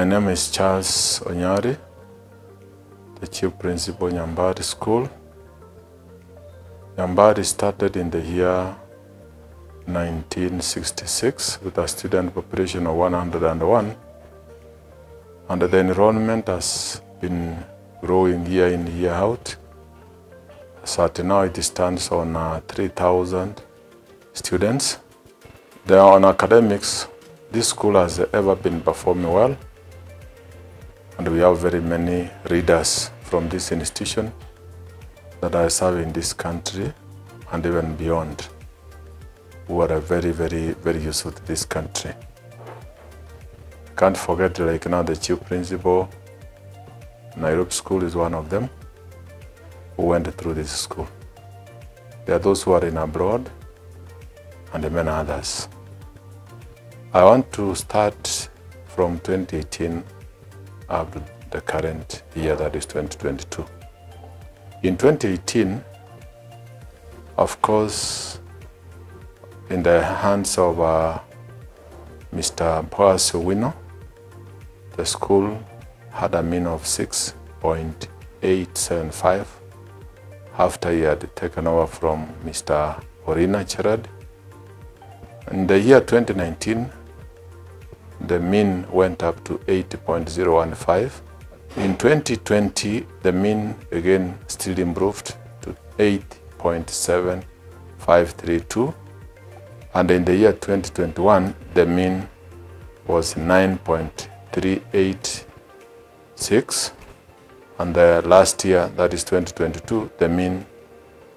My name is Charles Onyari, the Chief Principal Nyambaria School. Nyambaria started in the year 1966 with a student population of 101, and the enrollment has been growing year in, year out. So now it stands on 3,000 students. They are on academics. This school has ever been performing well, and we have very many readers from this institution that are serving this country and even beyond, who are very, very useful to this country. Can't forget, like now, the Chief Principal, Nairobi School is one of them who went through this school. There are those who are in abroad and many others. I want to start from 2018 up to the current year, that is 2022. In 2018, of course, in the hands of Mr. Boaz Owino, the school had a mean of 6.875 after he had taken over from Mr. Orina Cherad. In the year 2019, the mean went up to 8.015. In 2020, the mean again still improved to 8.7532. And in the year 2021, the mean was 9.386. And the last year, that is 2022, the mean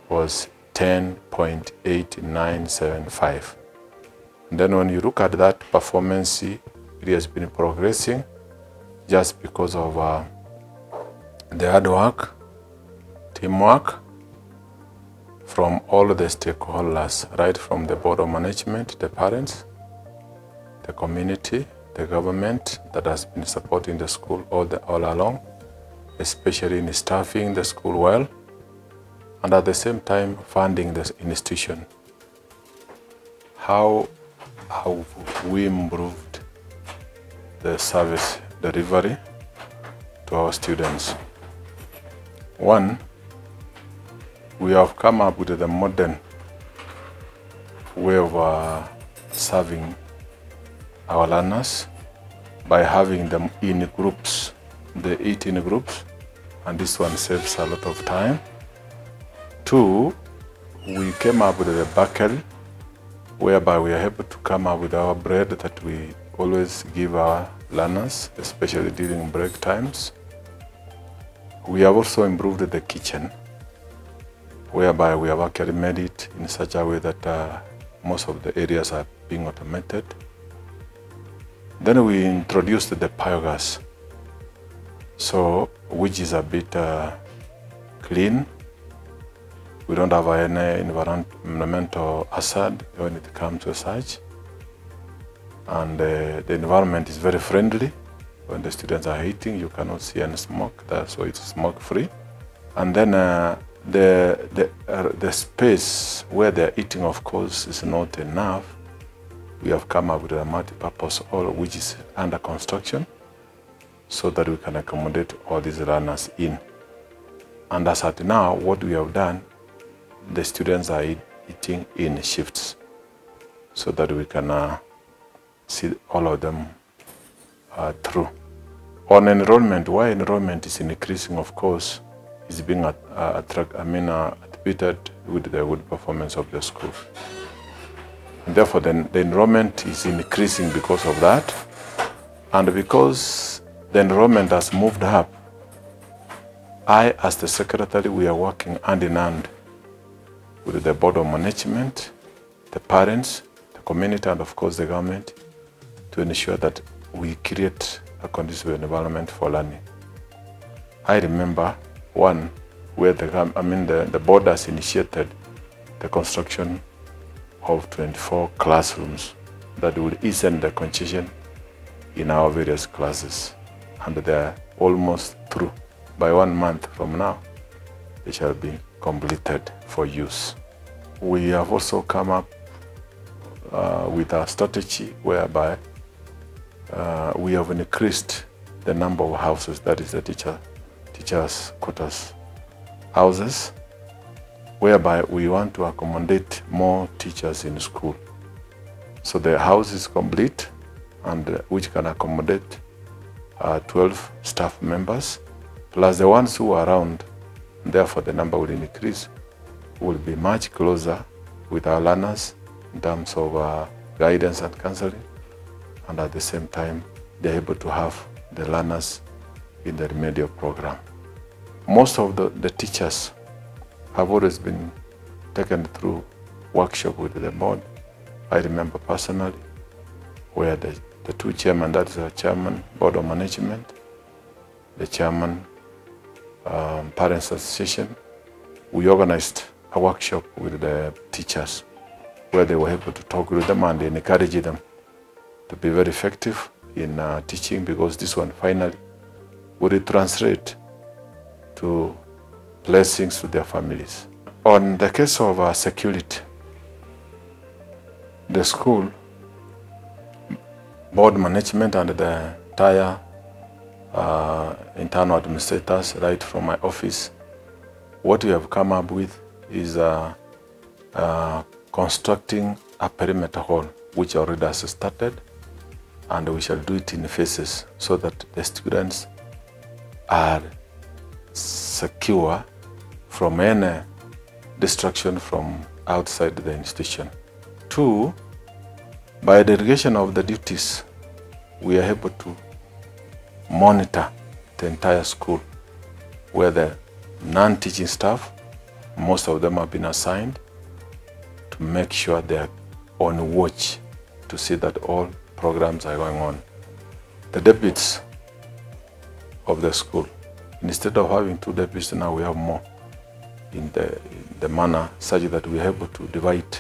was 10.8975. And then when you look at that performance, it has been progressing just because of the hard work, teamwork from all the stakeholders, right from the board of management, the parents, the community, the government that has been supporting the school all along, especially in staffing the school well, and at the same time funding the institution. How have we improved the service delivery to our students? One, we have come up with the modern way of serving our learners by having them in groups, the 18 groups, and this one saves a lot of time. Two, we came up with a buckle whereby we are able to come up with our bread that we always give our learners, especially during break times. We have also improved the kitchen, whereby we have actually made it in such a way that most of the areas are being automated. Then we introduced the biogas, so which is a bit clean. We don't have any environmental hazard when it comes to such. And the environment is very friendly. When the students are eating, you cannot see any smoke, so it's smoke free. And then the space where they're eating, of course, is not enough. We have come up with a multi-purpose hall which is under construction so that we can accommodate all these learners in. And as at now, what we have done, the students are eating in shifts so that we can see all of them through. On enrollment, why enrollment is increasing, of course, is being attributed with the good performance of the school. And therefore, the enrollment is increasing because of that. And because the enrollment has moved up, I, as the secretary, we are working hand in hand with the board of management, the parents, the community, and of course the government, to ensure that we create a conducive environment for learning. I remember one where the board has initiated the construction of 24 classrooms that will ease the congestion in our various classes, and they are almost through. By 1 month from now, they shall be completed for use. We have also come up with a strategy whereby we have increased the number of houses, that is the teachers' quarters houses, whereby we want to accommodate more teachers in school. So the house is complete, and which can accommodate 12 staff members, plus the ones who are around. Therefore, the number will increase, will be much closer with our learners in terms of guidance and counseling, and at the same time, they're able to have the learners in the remedial program. Most of the teachers have always been taken through workshop with the board. I remember personally where the two chairmen, that is the chairman, board of management, the chairman, parents association, we organized a workshop with the teachers where they were able to talk with them and encourage them to be very effective in teaching, because this one finally would translate to blessings to their families. On the case of security, the school, board management and the entire internal administrators, right from my office, what we have come up with is constructing a perimeter wall, which already has started, and we shall do it in phases so that the students are secure from any destruction from outside the institution. 2, by the delegation of the duties, we are able to monitor the entire school, where the non-teaching staff, most of them have been assigned to make sure they are on watch to see that all programs are going on. The deputies of the school, instead of having 2 deputies, now we have more, in the manner such that we are able to divide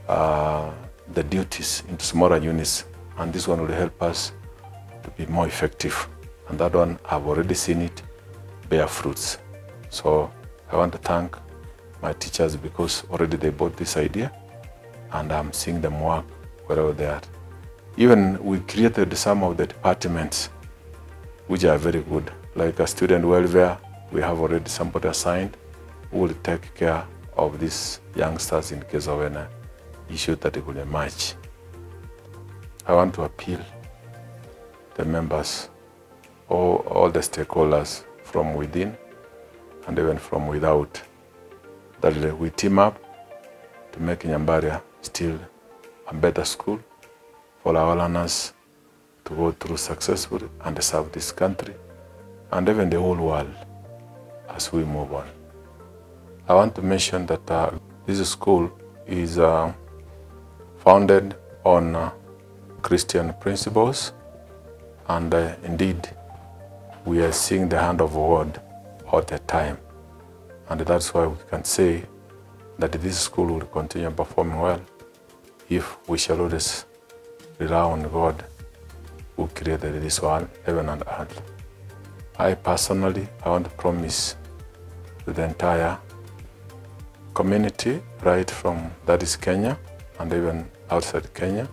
the duties into smaller units, and this one will help us to be more effective. And that one, I've already seen it bear fruits. So I want to thank my teachers, because already they bought this idea, and I'm seeing them work wherever they are. Even we created some of the departments which are very good, like a student welfare. We have already somebody assigned who will take care of these youngsters in case of any issue that will emerge. I want to appeal the members, all the stakeholders from within and even from without, that we team up to make Nyambaria still a better school for our learners to go through successfully and serve this country and even the whole world as we move on. I want to mention that this school is founded on Christian principles, and indeed we are seeing the hand of God all the time, and that's why we can say that this school will continue performing well if we shall always rely on God who created this world, heaven and earth. I personally, I want to promise to the entire community, right from that is Kenya and even outside Kenya,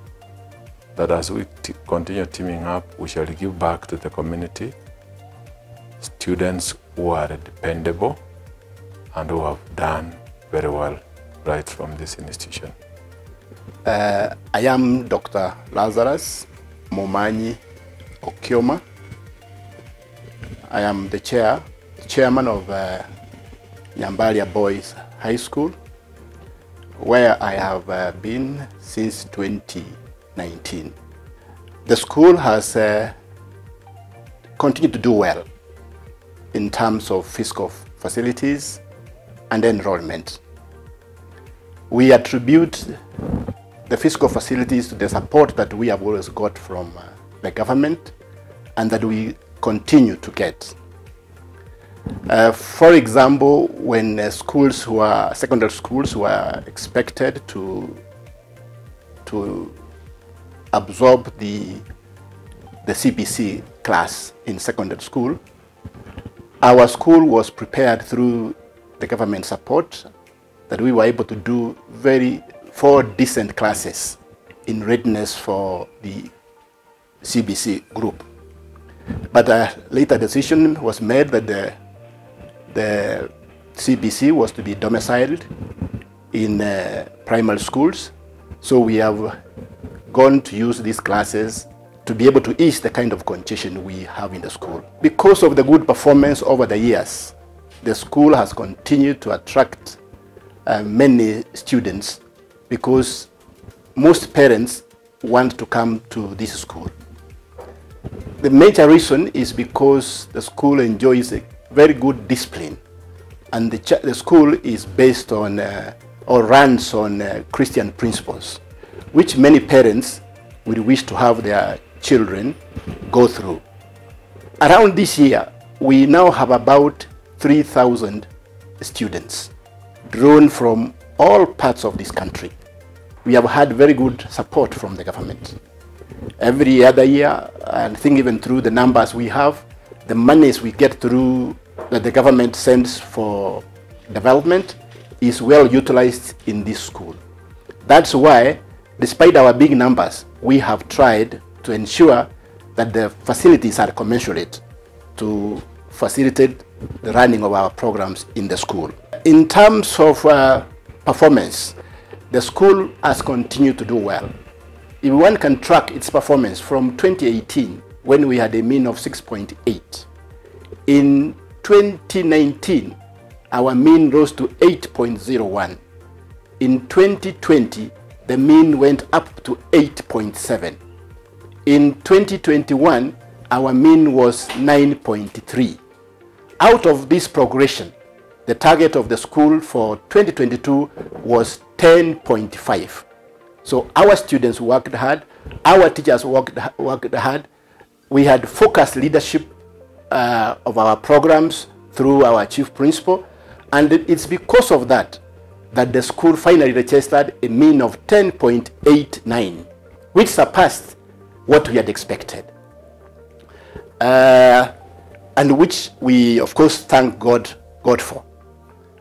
that as we continue teaming up, we shall give back to the community students who are dependable and who have done very well right from this institution. I am Dr. Lazarus Momanyi Okioma. I am the chairman of Nyambaria Boys High School, where I have been since 2019. The school has continued to do well in terms of physical facilities and enrollment. We attribute the physical facilities to the support that we have always got from the government and that we continue to get. For example, when secondary schools were expected to absorb the CBC class in secondary school, our school was prepared through the government support that we were able to do 4 decent classes in readiness for the CBC group. But a later decision was made that the CBC was to be domiciled in primary schools. So we have gone to use these classes to be able to ease the kind of congestion we have in the school. Because of the good performance over the years, the school has continued to attract many students because most parents want to come to this school. The major reason is because the school enjoys a very good discipline, and the school is based on or runs on Christian principles, which many parents would wish to have their children go through. Around this year, we now have about 3,000 students drawn from all parts of this country. We have had very good support from the government. Every other year, and I think even through the numbers we have, the monies we get through that the government sends for development is well utilized in this school. That's why, despite our big numbers, we have tried to ensure that the facilities are commensurate to facilitate the running of our programs in the school. In terms of performance, the school has continued to do well. If one can track its performance from 2018, when we had a mean of 6.8, in 2019, our mean rose to 8.01. In 2020, the mean went up to 8.7. In 2021, our mean was 9.3. Out of this progression, the target of the school for 2022 was 10.5. So our students worked hard, our teachers worked hard. We had focused leadership of our programs through our chief principal, and it's because of that that the school finally registered a mean of 10.89, which surpassed what we had expected. And which we, of course, thank God for.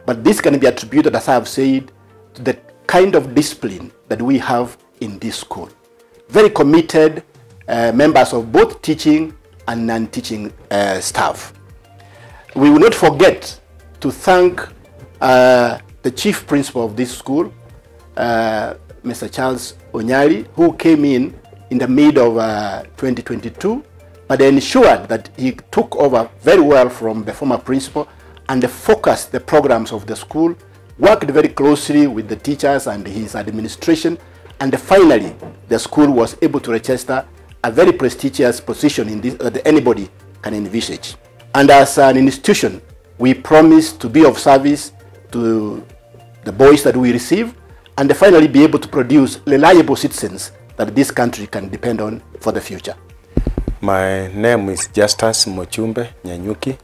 But this can be attributed, as I have said, to the kind of discipline that we have in this school. Very committed members of both teaching and non-teaching staff. We will not forget to thank the chief principal of this school, Mr. Charles Onyari, who came in the mid of 2022, but ensured that he took over very well from the former principal and focused the programs of the school, worked very closely with the teachers and his administration, and finally the school was able to register a very prestigious position in this that anybody can envisage. And as an institution, we promise to be of service to the boys that we receive, and finally be able to produce reliable citizens that this country can depend on for the future. My name is Justus Mochumbe Nyanyuki.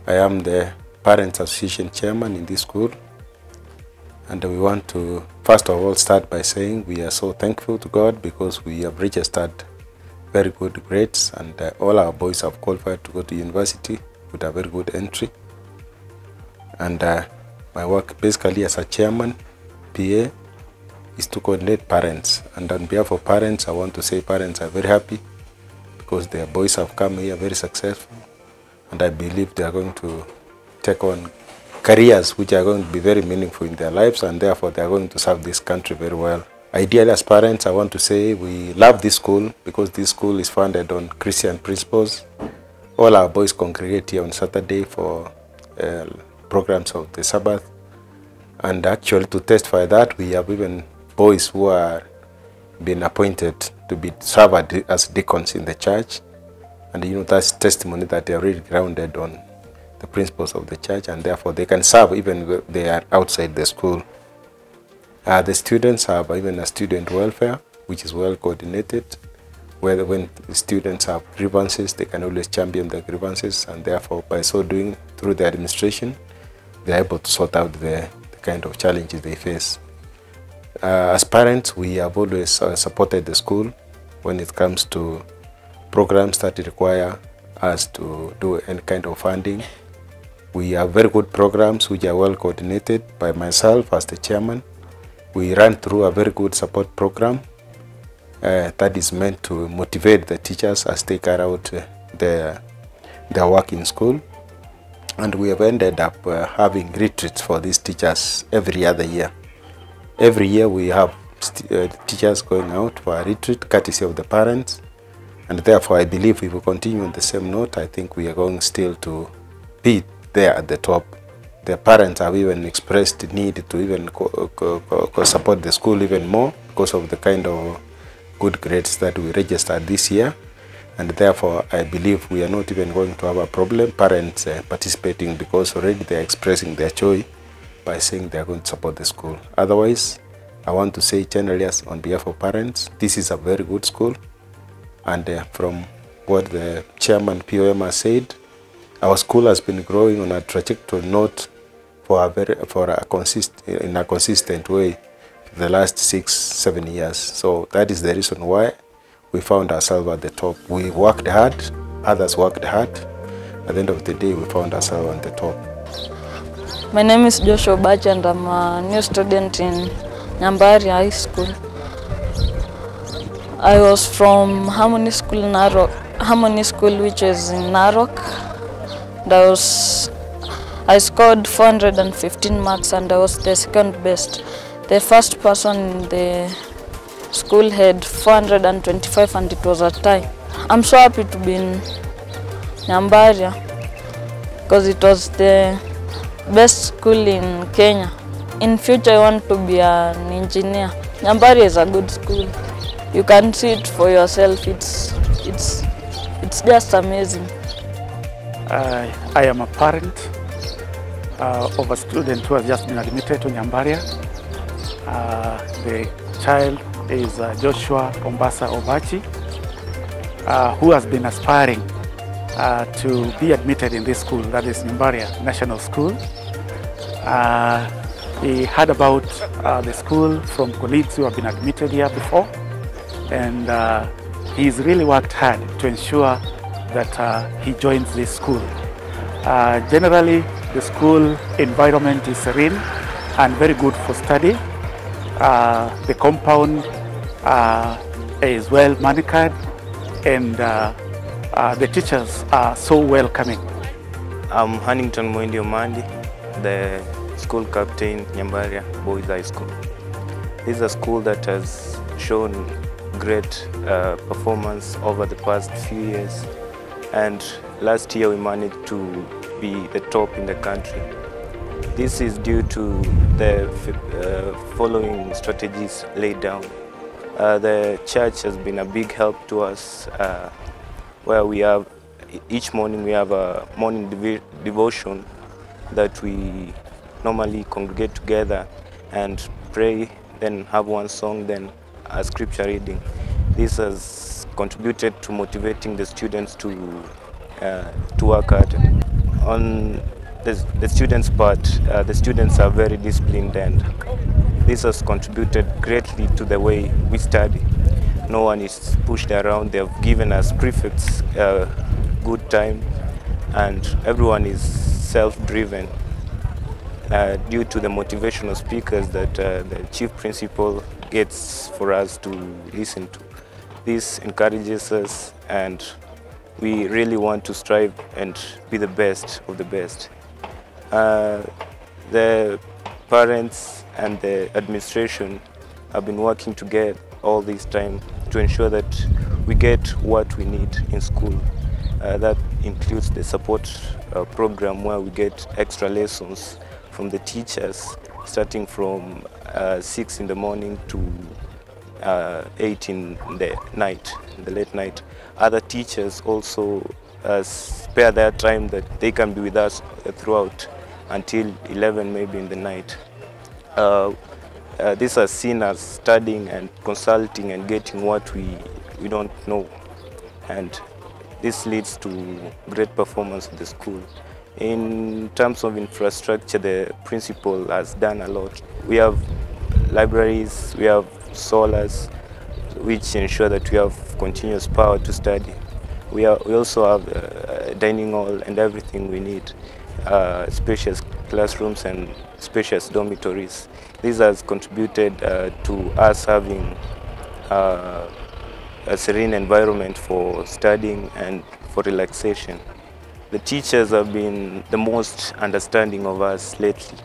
I am the Parents Association Chairman in this school. And we want to, first of all, start by saying we are so thankful to God because we have registered very good grades, and all our boys have qualified to go to university with a very good entry. And my work basically as a chairman, PA, is to coordinate parents. And on behalf of parents, I want to say parents are very happy because their boys have come here very successful, and I believe they are going to take on careers which are going to be very meaningful in their lives, and therefore they are going to serve this country very well. Ideally, as parents, I want to say we love this school because this school is founded on Christian principles. All our boys congregate here on Saturday for programs of the Sabbath, and actually to testify that, we have even boys who are been appointed to be served as deacons in the church, and you know that's testimony that they are really grounded on the principles of the church, and therefore they can serve even when they are outside the school. The students have even a student welfare, which is well coordinated, where when the students have grievances, they can always champion their grievances, and therefore by so doing, through the administration, they are able to sort out the kind of challenges they face. As parents, we have always supported the school when it comes to programs that require us to do any kind of funding. We have very good programs which are well coordinated by myself as the chairman. We run through a very good support program that is meant to motivate the teachers as they carry out their work in school. And we have ended up having retreats for these teachers every other year. Every year we have teachers going out for a retreat, courtesy of the parents. And therefore, I believe if we continue on the same note, I think we are going still to be there at the top. The parents have even expressed the need to even support the school even more because of the kind of good grades that we registered this year. And therefore, I believe we are not even going to have a problem, parents participating, because already they are expressing their joy by saying they are going to support the school. Otherwise, I want to say generally on behalf of parents, this is a very good school. And from what the chairman POM has said, our school has been growing on a trajectory not in a consistent way for the last 6-7 years. So that is the reason why we found ourselves at the top. We worked hard, others worked hard. At the end of the day, we found ourselves at the top. My name is Joshua Bach and I'm a new student in Nyambaria High School. I was from Harmony School, which is in Narok. I scored 415 marks and I was the second best. The first person in the school had 425 and it was a tie. I'm so happy to be in Nyambaria because it was the best school in Kenya. In future I want to be an engineer. Nyambaria is a good school. You can see it for yourself. It's just amazing. I am a parent of a student who has just been admitted to Nyambaria. The child is Joshua Ombasa Obachi, who has been aspiring to be admitted in this school, that is Nyambaria National School. He heard about the school from colleagues who have been admitted here before, and he's really worked hard to ensure that he joins this school. Generally, the school environment is serene and very good for study. The compound is well manicured, and the teachers are so welcoming. I'm Huntington Mwendi Omandi, the school captain, Nyambaria Boys High School. This is a school that has shown great performance over the past few years, and last year we managed to be the top in the country. This is due to the following strategies laid down. The church has been a big help to us, where we have, each morning we have a morning devotion that we normally congregate together and pray, then have one song, then a scripture reading. This has contributed to motivating the students to work hard. On the students' part, the students are very disciplined, and this has contributed greatly to the way we study. No one is pushed around. They have given us prefects good time, and everyone is self-driven due to the motivational speakers that the chief principal gets for us to listen to. This encourages us, and we really want to strive and be the best of the best. The parents and the administration have been working together all this time to ensure that we get what we need in school. That includes the support program, where we get extra lessons from the teachers, starting from 6 in the morning to 8 in the night, in the late night. Other teachers also spare their time that they can be with us throughout until 11 maybe in the night. This has seen us studying and consulting and getting what we don't know, and this leads to great performance of the school. In terms of infrastructure, the principal has done a lot. We have libraries, we have solars, which ensure that we have continuous power to study. We also have a dining hall and everything we need, spacious classrooms and spacious dormitories. This has contributed to us having a serene environment for studying and for relaxation. The teachers have been the most understanding of us lately.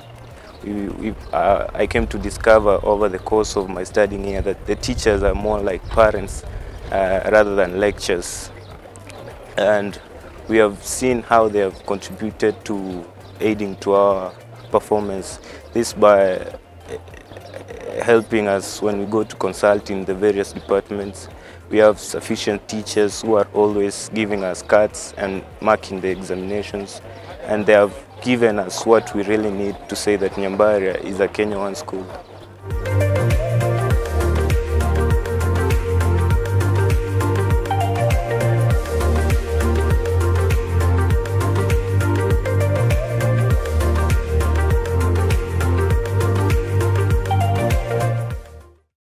I came to discover over the course of my studying here that the teachers are more like parents rather than lectures. And we have seen how they have contributed to aiding to our performance. This by helping us when we go to consult in the various departments. We have sufficient teachers who are always giving us cards and marking the examinations, and they have given us what we really need to say that Nyambaria is a Kenya 1 school.